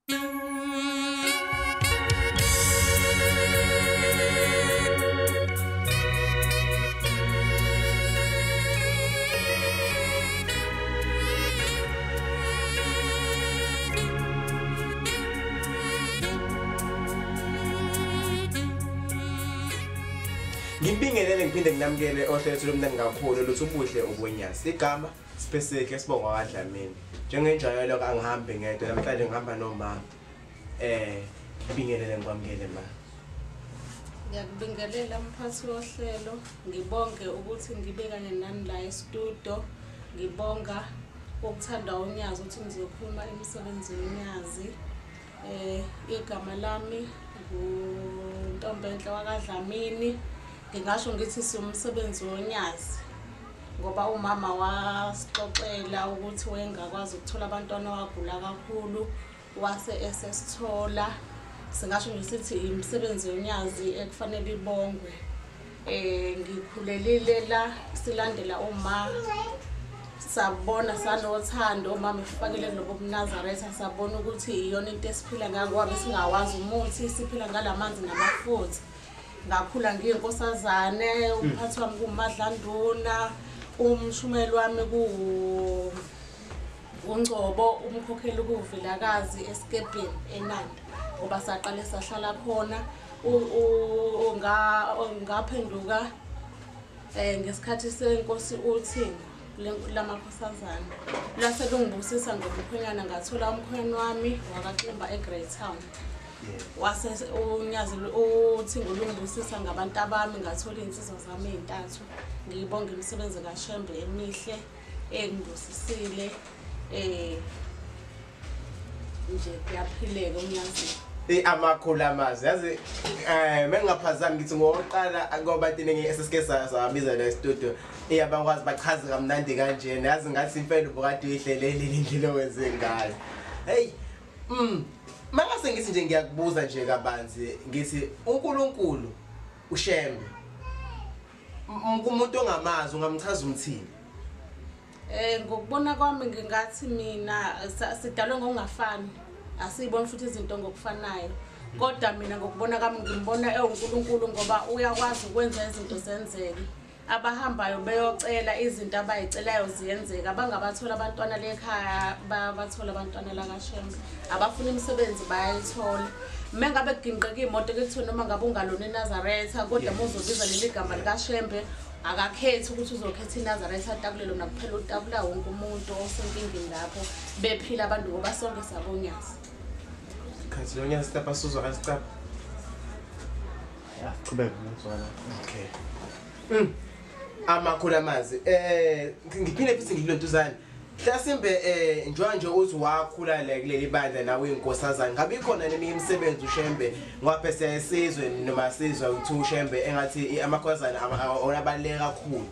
Ngimpingelele ngiphinde nginamukele ohlelo lomndeni kakhulu luthi ubuhle obonyazi. Igama specific esibonga kaDlamini. Njengenjalo ke angihambi ngedwa namhlanje ngihamba nomama. Ngibingelele ngikwamukele ma. Ngiyakubingelela mphathi wohlelo, ngibonge ukuthi ngibe kanye nani la e-studio. Ngibonga ukuthanda unyazi ukuthi ngizokhuluma imisebenzi yonyazi. Igama lami nguNtombenhle wakaDlamini. Ngingasho ngithi siumsebenzi wonyazi ngoba umama wasixoxela ukuthi wayengakwazi ukuthola abantwana wagula kakhulu wase esesithola. Singasho nje sithi imisebenzi yonyazi ekufanele ibongwe. Ngikhulelile la silandela uma sabona sanothando umama efakele kulobo Nazaretha sabona ukuthi iyona into esiphila ngayo ngoba singawazi umuthi siphila ngalamanzi namafutha. Ngakhula ngiyinkosazane umphathi wami kuMadlanduna umshumeli wami uNgcobo umkhokheli kuVilakazi eSkepini eNanda ngoba saqale sahlala khona ngaphenduka ngesikhathi senkosi uThingo lamakhosazana lase lungibusisa ngomkhwenyana ngathola umkhwenyana wami wakaXimba eGreytown. Wase unyazi uThingo lungibusisa ngabantu abami ngathola insizwa zami ezintathu. Ngiyibonga imisebenzi kaShembe emihle engibusisile nje kuyaphileka unyazi. Amakhulu amazi yazi mengingaphazami ngithi ngoqala ngoba thina esesike sabiza la e-studio abangwazi bachaze kamnandi kanjena yazi ngathi impela ubukade uyihlelele indlela owenze ngayo. Hey mangase ngithi nje ngiyakubuza nje kabanzi ngithi uNkulunkulu uShembe umuntu ongamazi ungamchaza umthini? Ngokubona kwami ngingathi mina sidalwe ngokungafani asiboni futhi izinto ngokufanayo kodwa mina ngokubona kwami ngimbona uNkulunkulu ngoba uyakwazi ukwenza izinto zenzeke. Abahambayo beyocela izinto abayicelayo ziyenzeka abangabathola abantwana lekhaya bathola abantwana la kaShembe abafuna imisebenzi bayayithola. Mengabe kuginqeka imoto ekuthiwa noma ngabe ungalona eNazaretha kodwa muzobiza leli gama likaShembe akakhethi ukuthi uzokhetha iNazaretha takulelo nakuphela utakula wonke umuntu osenkingeni lapho bephila abantu ngoba sonke sabonyazi. Khathi lo nyazi stapa sizwa kasicapha. Ya, qhubeka ngizwana. Okay. Amakhulu amazi ngiphinde futhi ngilontuzana mhlasimbe njengoba uthi wakhula la kuleli bandla nawe inkosazana ngabe ikhona neminye imisebenzi uShembe ngoba siyasizwe noma sizwa ukuthi uShembe engathi amakhosazana onabaleka kakhulu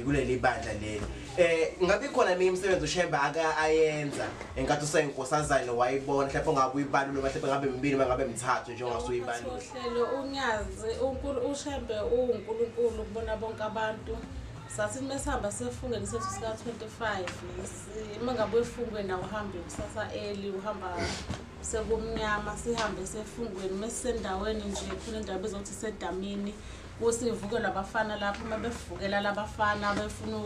kuleli bandla leli ngabe ikhona neminye imisebenzi uShembe ayenza enkathi useyinkosazana wayibona mhlawumbe ngabe uyibalula mhlawumbe ngabe mbili ngabe mithathu njengoba usuyibalula. Uhlelo unyazi uShembe uNkulunkulu kubona bonke abantu. Sathi mesihamba sefungeni sethu sika 25 mangabe efungweni awuhambi kusasa early uhamba sekumnyama sihambe sefungweni mesisendaweni nje khona indaba ezokuthi sedamini kusivukela abafana lapho mabevukela labafana befuna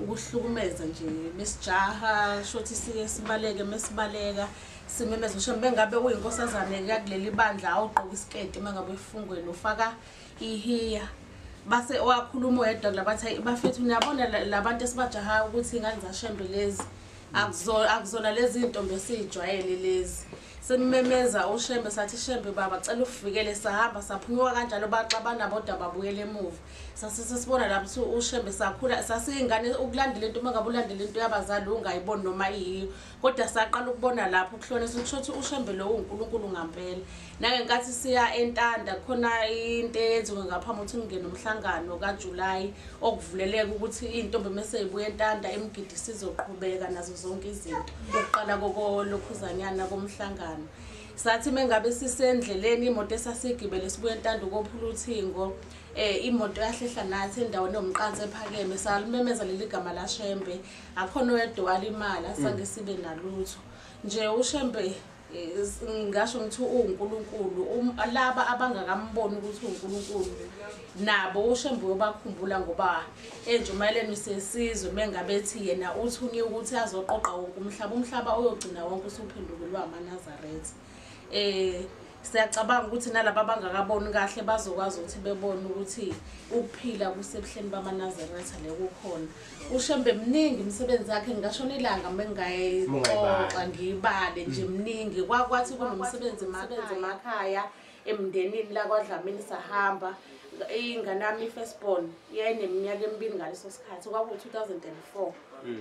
ukuhlukumeza nje besijaha shothi sike sibaleke mesibaleka simemeza uShembe ngabe uyinkosazane kuleli bandla awugqoka isiketi mangabe efungweni ufaka ihiya base wakhuluma oyedwa kulabathi bafethu niyabona labantu esibajaha ukuthi ingane zaShembe lezi akuzona lezi intombi esijwayele lezi sememeza uShembe sathi Shembe baba cela ufikele sahamba saphunyuka kanjalo baxabana bodwa babuyele emuva sasisibona lapho uShembe sakhula sasingane ukulandela into mangabe ulandela into yabazali ungayiboni noma yiyo kodwa saqala ukubona lapho kuhlonisa ukuthi uShembe lo uNkulunkulu ngampela nangenkathi siya eNtanda khona into eyenziwe ngaphambi ukuthi ungene umhlangano kaJuly okuvuleleka ukuthi intombi mase ibuye eNtanda emgidi sizoqhubeka nazo zonke izinto ukuqala kokolokhuzanyana komhlangano. Sathi mengabe sisendleleni imoto esasigibele sibuye eNtanda kophula uThingo imoto yahlehla nathi endaweni nomqansi ephakeme salimemeza leli gama laShembe akhona oyedwa walimala sange sibe nalutho nje uShembe ngisho ngithi uNkulunkulu laba abangakamboni ukuthi uNkulunkulu nabo uShembe uyabakhumbula ngoba enjumayeleni sesizwe mengabethi yena uthunye ukuthi azoqoqa wonke umhlaba uyogcina wonke usuphendukelwa amaNazaretha. Siyacabanga ukuthi nalabo abangakaboni kahle bazokwazi ukuthi bebone ukuthi ukuphila kusebuhleni bamaNazaretha lekukhona. uShembe mningi imisebenzi yakhe ngashona ilanga mengayixoxa ngibale nje mningi kwathi kunomsebenzi emakhaya emndenini la kwaDlamini sahamba ingane yami iFirstborn yayineminyaka emibili ngaleso sikhathi kwaku2004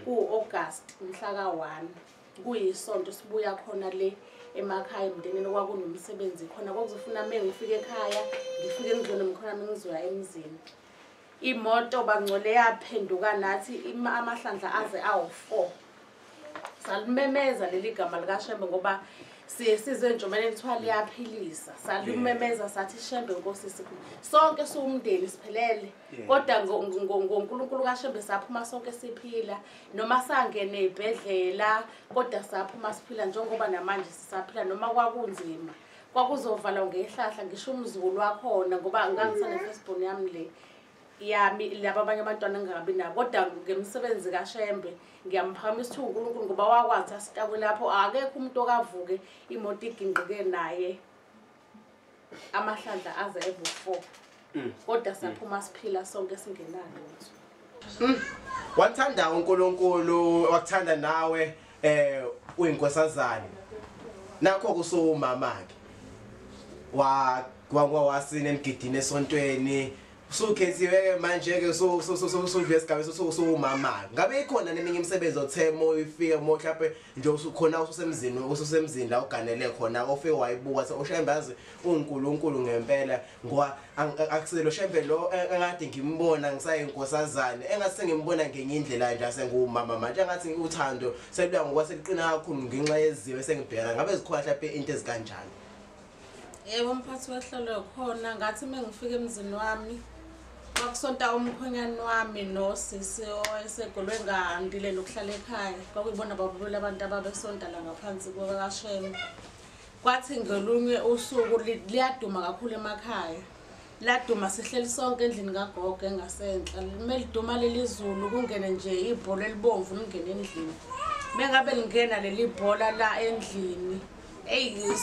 ku-August mhla ka1 kuyisonto sibuya khona le emakhaya emndenini kwakunomsebenzi khona kwakuzofuna ngifike ekhaya ngifike endlini mkhona mengizoya emzini imoto bangcole yaphenduka nathi amahlandla aze awu4 salimemeza leli gama likaShembe ngoba sizwe njomeleni kuthiwa liyaphilisa salimemeza sathi Shembe Nkosi sikhulu sonke siwumndeni siphelele kodwa ngoNkulunkulu kaShembe saphuma sonke siphila noma sangene ezibhedlela kodwa saphuma siphila njengoba namanje sisaphila noma kwakunzima kwakuzovala ngehlahla ngisho umzukulu wakhona ngoba ngangisane Firstborn yami le yami laba abanye abantwana ngingabi nabo kodwa ngemsebenzi kaShembe ngiyamphakamisa uNkulunkulu ngoba wakwazi asitakwe lapho akekho umuntu okavuke imoto iginqike naye amahlandla aze ebu4 kodwa saphuma siphila sonke singenalo lutho. Wathanda uNkulunkulu wakuthanda nawe uyinkosazane nakho kusumamake wasine emgidini esontweni usukhethiwe manje ke usudlule esigabeni usumama ngabe ikhona neminye imisebenzi othemo ifike mhlawumbe nje usukhona ususemzini la uganele khona ofike wayibuka uShembe yazi uNkulunkulu ngempela ngoba akuselo Shembe lo engade ngimbona ngisayinkosazane engase ngimbona ngenye indlela nje asengumama manje engathi uthando seluya ngokwaseliqina kakhulu ngenxa yeziwe sengibheka ngabe zikhona mhlawumbe into ezikanjani. Yebo mphathi wehlelo khona ngathi mengifika emzini wami kwakusonta umkhonyane wami nosisi oyesegolwe ngandile nokuhlala ekhaya kwakuyibona babulula abantu ababesonta la ngaphansi kwakaShembe kwathi ngelunye usuku liyaduma kakhulu emakhaya laduma sihleli sonke endlini kagogo engasenhla meliduma lelizulu kungene nje ibhola elibomvu lingene endlini mengabe lingena leli bhola la endlini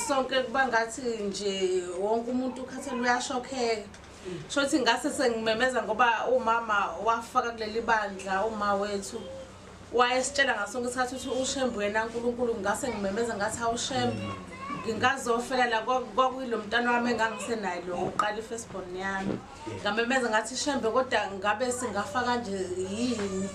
sonke kubangathi nje wonke umuntu ukhathele uyashokheka shothi ngase sengimemeza ngoba umama wafaka kuleli bandla uma wethu wayesitshela ngasonke isikhathi ukuthi uShembe yena uNkulunkulu ngase ngimemeza ngathi awuShembe ngingazofela la kwakuyilo mntana wami engangisenayo lo uqala iFirstborn yami ngamemeza ngathi Shembe kodwa ngabe singafaka nje yini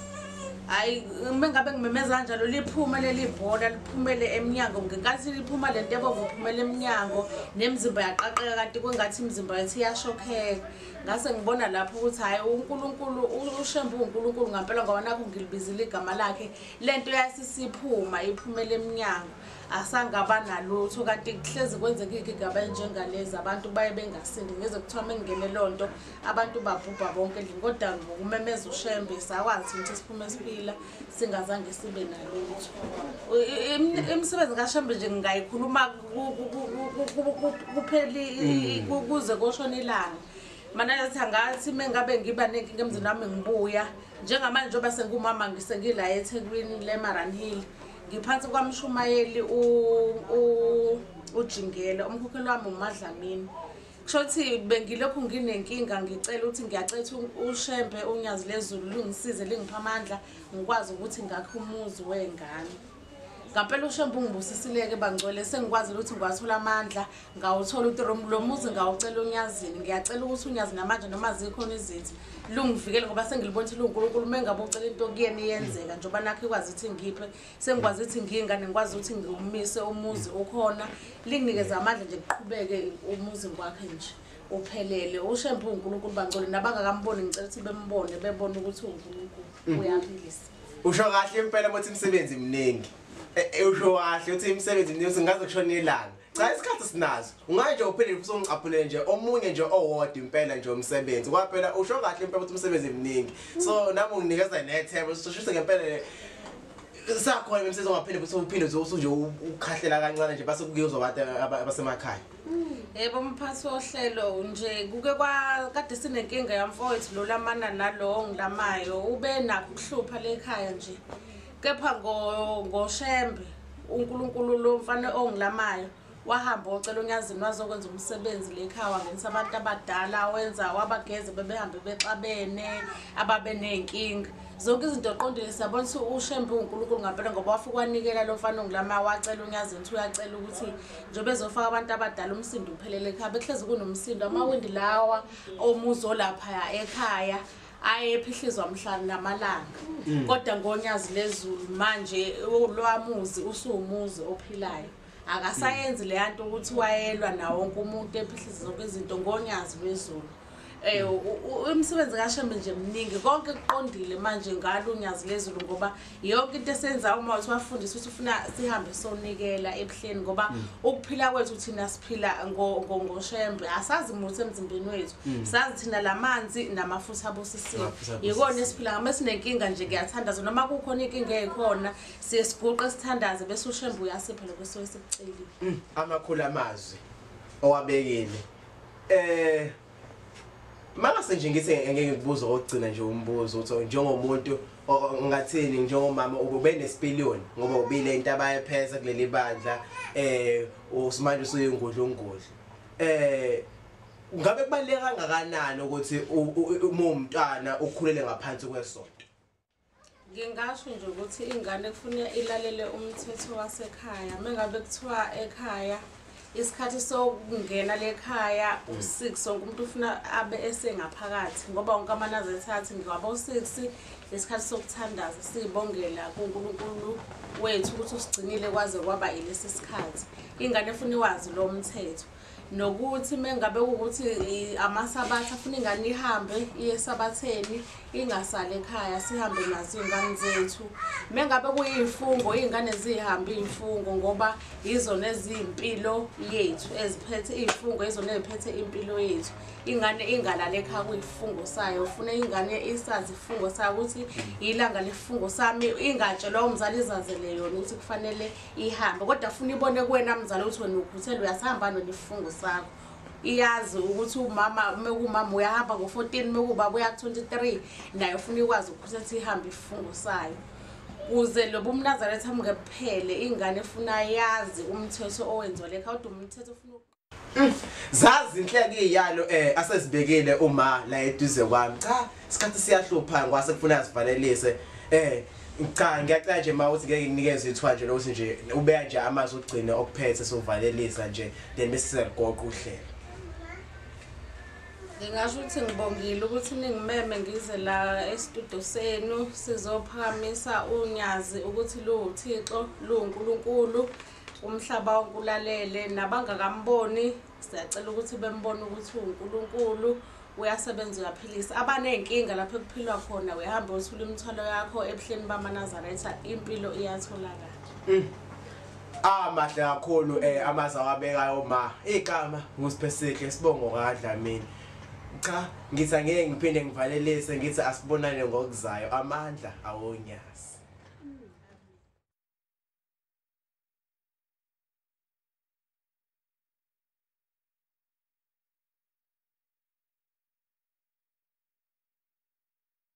hayi mengabe ngimemeza kanjalo liphume leli bhola liphumele eminyango ngenkathi liphuma lento ebomvu liphumele eminyango nemizimba yaqaqeka kanti kwengathi imizimba yethu iyashokheka ngase ngibona lapho ukuthi hayi uNkulunkulu uShembe uNkulunkulu ngempela ngoba nakho ngilibizile igama lakhe lento yasisiphuma iphumele eminyango asangaba nalutho kanti kuhlezi kwenzeka igigaba njengalezi abantu baye bengasindi ngeze kuthiwa mengene lonto abantu babhubha bonke endlini kodwa ngokumemeza uShembe sakwazi ukuthi siphume siphila singazange sibe nalutho. Imisebenzi kaShembe nje ngingayikhuluma kupheli kuze koshona ilanga mana yathi angathi mengabe ngiba nenkinga emzini wami ngibuya njengamanje njoba sengumama ngisengila eThekwini leMaranhill ngiphansi kwaMshumayeli uJingele umkhokheli wami uMadlamini kushothi bengilokhu nginenkinga ngicela ukuthi ngiyacetha uShembe unyazi lezulu lungisize lingipha amandla ngikwazi ukuthi ngakhe umuzi wengane ngempela uShembe ungibusisile ke bangcwele sengikwazi ukuthi ngiwathola amandla ngawuthola ukuthi lo muzi ngawucela unyazini ngiyacela ukuthi unyazi namanje noma zikhona izithi lungivikele ngoba sengilibona ukuthi uNkulunkulu mengabe ucela into kuyena iyenzeka njoba nakho ikwazi ukuthi ngiphe sengikwazi ukuthi ngingane ngikwazi ukuthi ngiwumise umuzi ukhona linginikeza amandla nje kuqhubeke umuzi kwakhe nje uphelele uShembe uNkulunkulu bangcwele nabangakamboni ngicela ukuthi bembone bebone ukuthi uNkulunkulu uyaphilisa. Usho kahle impela mothi imisebenzi eminingi usho kahle uthi imisebenzi eminingi singaze kushona ilanga cha isikhathi sinazo unganje uphelele kusongicaphulele nje omunye nje owodwa impela nje umsebenzi kwaphela usho kahle impela ukuthi umsebenzi eminingi so nami nginikeza nethemba sishise ngempela Sakhona umsebenzi ongaphinde futhi uphinde nje ukhahlela kancane nje base kuyozwa abantu abasemakhaya. Yebo mphathi wohlelo nje kuke kade sinenkinga yamfowethu lo lamana nalo ngilamayo ube nakho ukuhlupha lekhaya nje. Kepha ngoShembe uNkulunkulu lo mfana ongilamayo wahamba ocela unyazini wazokwenza umsebenzi lekhaya wangenisa abantu abadala wenza wabageze bebehambe bexabene ababe nenkinga. Zonke izinto oqondile siyabona ukuthi uShembe uNkulunkulu ngempela ngoba wafika wanikela lo mfana ongilamayo wacela unyazini uthi uyacela ukuthi njobe ezofaka abantu abadala umsindo uphelele ekhaya behlezi kunomsindo amawindi lawa omuzo lapha ekhaya ayephihlizwa mhlana namalanga kodwa ngonyazi lezulu manje lwamuzi usuwumuzi ophilayo akasayenzi le yanto ukuthi wayelwa nawo wonke umuntu ephihliza zonke izinto ngonyazi lwezulu. Umsebenzi kaShembe nje mningi konke kuqondile manje ngalunyazi lezulu ngoba yonke into esenza uma uthi wafundisa ukuthi ufuna sihambe sonikela ebuhleni ngoba ukuphila kwethu thina siphila ngoShembe asazi muthi emzimbeni wethu sazi thina lamanzi namafutha abosisiwe yikona esiphila ngame sinenkinga nje kuyathandaza noma kukhona inkinga eyikhona siye siguqe sithandaze bese uShembe uyasipha lokho esikucelile. Amakhulu amazwi owabekile mangase nje ngithi ngeke ngibuze okugcina nje umbuzo uthi njengomuntu ngathini njengomama ube nesipiliyoni ngoba ubile into abayepheza kuleli bandla usimanje usuyingudlungudlu ngabe kubaleka kangakanani ukuthi umntwana ukhulele ngaphansi kwesonto. Ngingasho nje ukuthi ingane kufanele ilalele umthetho wasekhaya mengabe kuthiwa ekhaya isikhathi sokungena lekhaya u6 sonke umuntu ufuna abe esengaphakathi ngoba wonke amanazi ethathi ngiyabo 6 isikhathi sokuthandaza sibongela kuNkulunkulu wethu ukuthi usigcinile kwaze kwaba ilesi sikhathi. Ingane efuna iwazi lo mthetho nokuthi mengabe ukuthi amasabatha afuna ingane ihambe iye sabatheni ingasale ekhaya sihambe nazo ingane zethu. Mengabe kuyifungo ingane zihambe imfungo ngoba izona ezimpilo yethu eziphethe ifungo izona eziphethe impilo yethu. Ingane ingalala ekhaya kuyifungo sayo ufuna ingane isazi ifungo sayo ukuthi ilanga lefungo sami ingatshelwa umzali izazele yona ukuthi kufanele ihambe kodwa ufuna ibone kuwena mzali ukuthi wena ukhuthele uyasihamba nolifungo sakho. Iyazi ukuthi umama mekumama uyahamba ngo14 mekubaba uya ku23 naye ufuna ikwazi ukuthi ihambe ifungo sayo. Kuze lobu mnazaretha mngephele ingane efuna yazi umthetho owenziwa lekhaya kodwa umthetho ufuna zazi inhleke iyalo asezibekile uma la eduze kwami cha isikhathi siyahlupha ngwase kufuna sivalelise cha ngiyacela nje mawuthi ngeke nginikeze ithuba nje lokuthi nje ubeya nje amazwi ugcine okuphethe sovalelisa nje then bese siyagoqa uhlelo. Ngingasho ukuthi ngibongile ukuthi ningimeme ngize la estudio senu sizophakamisa unyazi ukuthi lo uThixo lo uNkulunkulu umhlaba onkulalele nabangakamboni siyacela ukuthi bembone ukuthi uNkulunkulu uyasebenza uyaphilisa abanenkinga lapho ekuphilwa khona uyahamba uthula imithwalo yakho ebuhleni bamaNazaretha impilo iyatholakala. Mahle kakhulu amaza wabekayo ma igama nguSiphesihle sibongo kaDlamini. Cha ngithi angeke ngiphinde ngivalelise ngithi asibonane ngokuzayo amandla awonyazi.